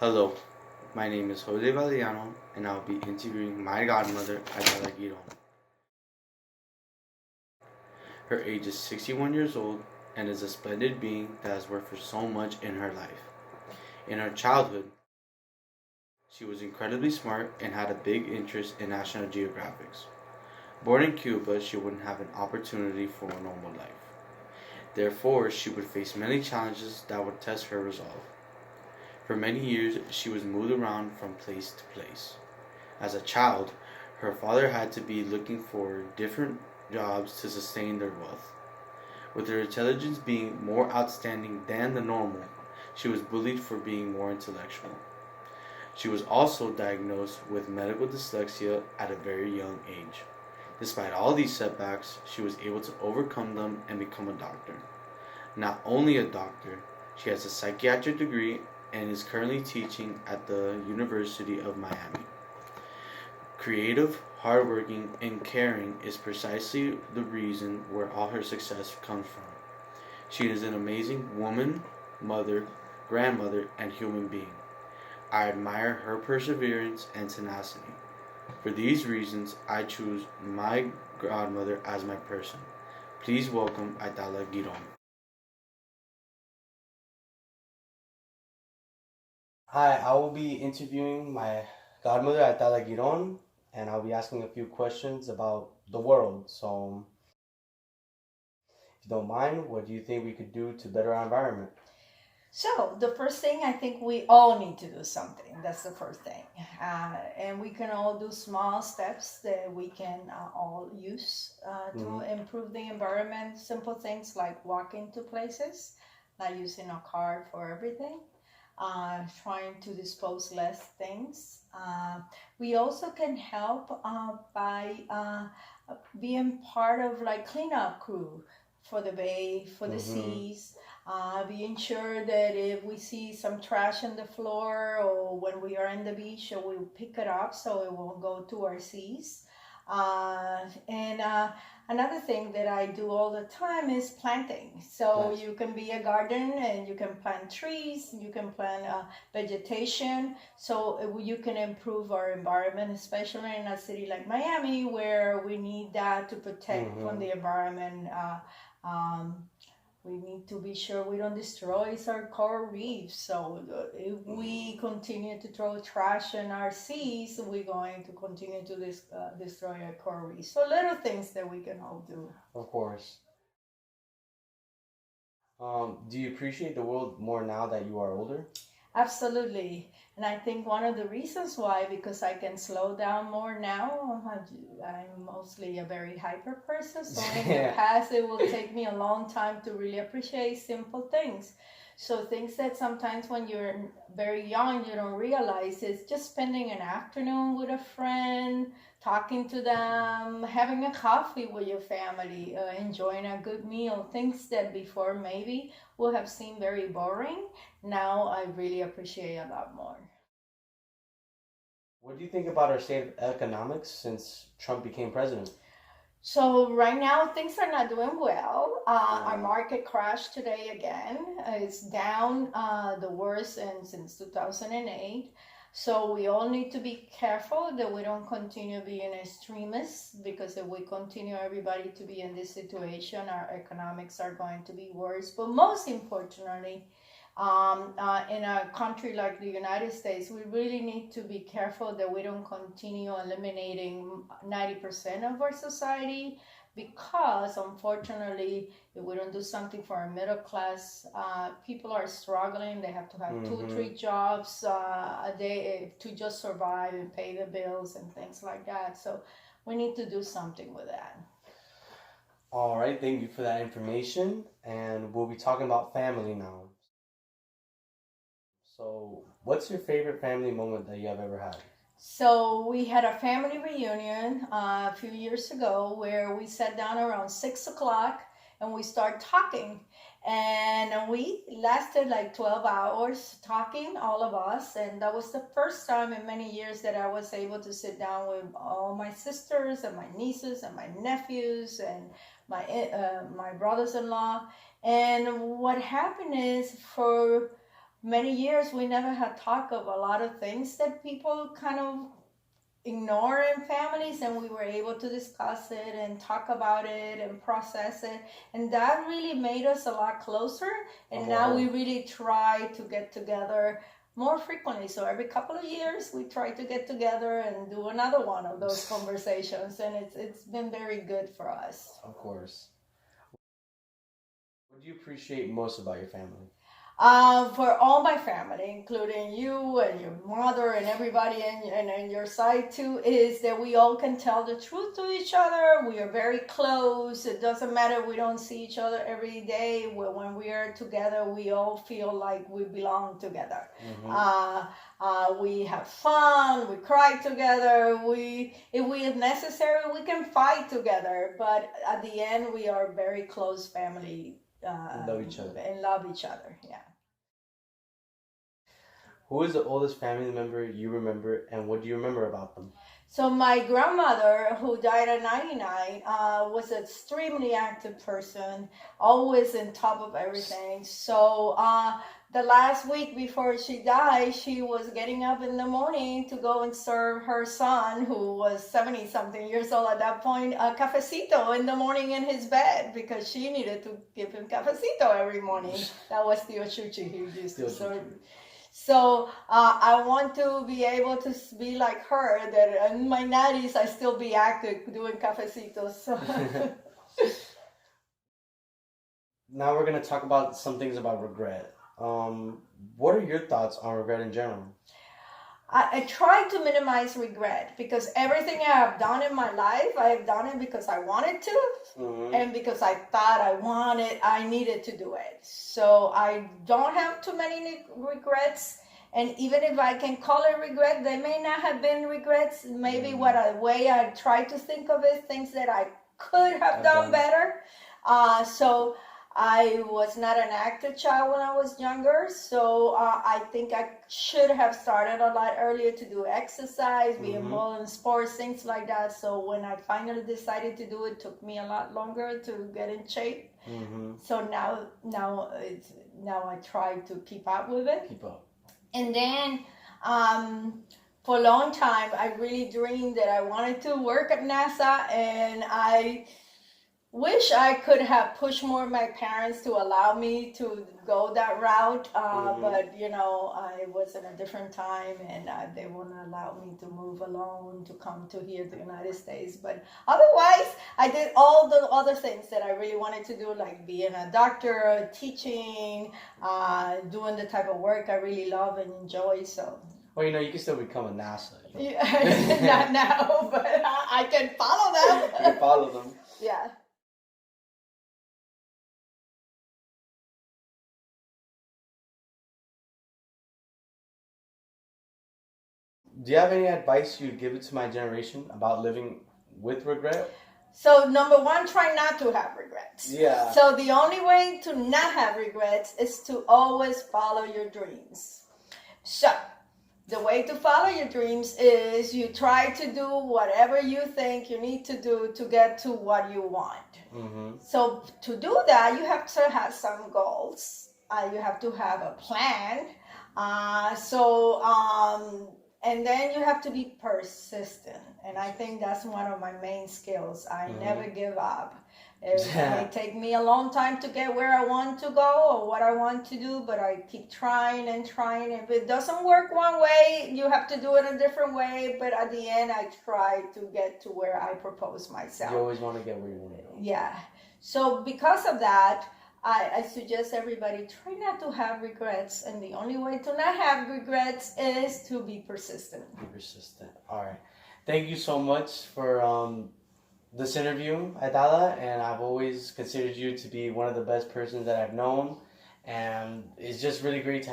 Hello, my name is Jose Valiano, and I'll be interviewing my godmother, Adela Giron. Her age is 61 years old and is a splendid being that has worked for so much in her life. In her childhood, she was incredibly smart and had a big interest in National Geographics. Born in Cuba, she wouldn't have an opportunity for a normal life. Therefore, she would face many challenges that would test her resolve. For many years, she was moved around from place to place. As a child, her father had to be looking for different jobs to sustain their wealth. With her intelligence being more outstanding than the normal, she was bullied for being more intellectual. She was also diagnosed with medical dyslexia at a very young age. Despite all these setbacks, she was able to overcome them and become a doctor. Not only a doctor, she has a psychiatric degree and is currently teaching at the University of Miami. Creative, hardworking, and caring is precisely the reason where all her success comes from. She is an amazing woman, mother, grandmother, and human being. I admire her perseverance and tenacity. For these reasons, I choose my godmother as my person. Please welcome Adela Giron. Hi, I will be interviewing my godmother Adela Giron, and I'll be asking a few questions about the world. So, if you don't mind, what do you think we could do to better our environment? So, the first thing I think we all need to do something. That's the first thing. And we can all do small steps that we can all use to improve the environment. Simple things like walking to places, not using a car for everything, trying to dispose less things. We also can help by being part of like cleanup crew for the bay, for the seas. Being sure that if we see some trash on the floor or when we are on the beach, we'll pick it up so it won't go to our seas. And another thing that I do all the time is planting. So Nice. you can be a garden and you can plant trees, you can plant vegetation, so you can improve our environment, especially in a city like Miami where we need that to protect from the environment. Um, we need to be sure we don't destroy our coral reefs. So if we continue to throw trash in our seas, we're going to continue to destroy our coral reefs. So little things that we can all do. Of course. Do you appreciate the world more now that you are older? Absolutely. And I think one of the reasons why, because I can slow down more now, I'm mostly a very hyper person. So in the past, it will take me a long time to really appreciate simple things. So things that sometimes when you're very young, you don't realize is just spending an afternoon with a friend, talking to them, having a coffee with your family, enjoying a good meal, things that before maybe would have seemed very boring now I really appreciate a lot more. What do you think about our state of economics since Trump became president? So right now things are not doing well. Our market crashed today again. It's down the worst since 2008. So we all need to be careful that we don't continue being extremists because if we continue everybody to be in this situation, our economics are going to be worse. But most importantly, in a country like the United States, we really need to be careful that we don't continue eliminating 90% of our society because unfortunately if we don't do something for our middle class people are struggling. They have to have two three jobs a day to just survive and pay the bills and things like that. So we need to do something with that. All right, thank you for that information. And we'll be talking about family now. So, what's your favorite family moment that you have ever had? So we had a family reunion a few years ago where we sat down around 6 o'clock and we started talking. And we lasted like 12 hours talking, all of us. And that was the first time in many years that I was able to sit down with all my sisters and my nieces and my nephews and my brothers-in-law. And what happened is for many years we never had talk of a lot of things that people kind of ignore in families, and we were able to discuss it and talk about it and process it, and that really made us a lot closer. And now we really try to get together more frequently, so every couple of years we try to get together and do another one of those conversations, and it's been very good for us. Of course. What do you appreciate most about your family? For all my family, including you and your mother and everybody and your side too, is that we all can tell the truth to each other. We are very close. It doesn't matter, we don't see each other every day. When we are together, we all feel like we belong together. We have fun, we cry together, if necessary, we can fight together. But at the end, we are a very close family. Love each other. And love each other, yeah. Who is the oldest family member you remember, and what do you remember about them? So my grandmother, who died at 99, was an extremely active person, always on top of everything. So the last week before she died, she was getting up in the morning to go and serve her son, who was 70-something years old at that point, a cafecito in the morning in his bed, because she needed to give him cafecito every morning. That was the Ochuchi he used to serve. So I want to be able to be like her, that in my 90s I still be active doing cafecitos. So. Now we're going to talk about some things about regret. What are your thoughts on regret in general? I try to minimize regret, because everything I have done in my life, I have done it because I wanted to, and because I thought I needed to do it. So I don't have too many regrets. And even if I can call it regret, they may not have been regrets. Maybe way I try to think of it, things that I could have done better. So I was not an active child when I was younger, so I think I should have started a lot earlier to do exercise, be involved in sports, things like that. So when I finally decided to do it, took me a lot longer to get in shape. So now I try to keep up with it. Keep up. And then for a long time, I really dreamed that I wanted to work at NASA, and I wish I could have pushed more of my parents to allow me to go that route, but I was in a different time, and they wouldn't allow me to move alone to come to here to the United States. But otherwise, I did all the other things that I really wanted to do, like being a doctor, teaching, doing the type of work I really love and enjoy. So. Well, you can still become a NASA. Not now, but I can follow them. You can follow them. Yeah. Do you have any advice you'd give it to my generation about living with regret? So number one, try not to have regrets. Yeah. So the only way to not have regrets is to always follow your dreams. So the way to follow your dreams is you try to do whatever you think you need to do to get to what you want. So to do that, you have to have some goals. You have to have a plan. And then you have to be persistent. And I think that's one of my main skills. I never give up. It may take me a long time to get where I want to go or what I want to do, but I keep trying and trying. If it doesn't work one way, you have to do it a different way. But at the end, I try to get to where I propose myself. You always want to get where you want to go. Yeah. So because of that, I suggest everybody try not to have regrets, and the only way to not have regrets is to be persistent. Be persistent. All right. Thank you so much for this interview, Aidala, and I've always considered you to be one of the best persons that I've known, and it's just really great to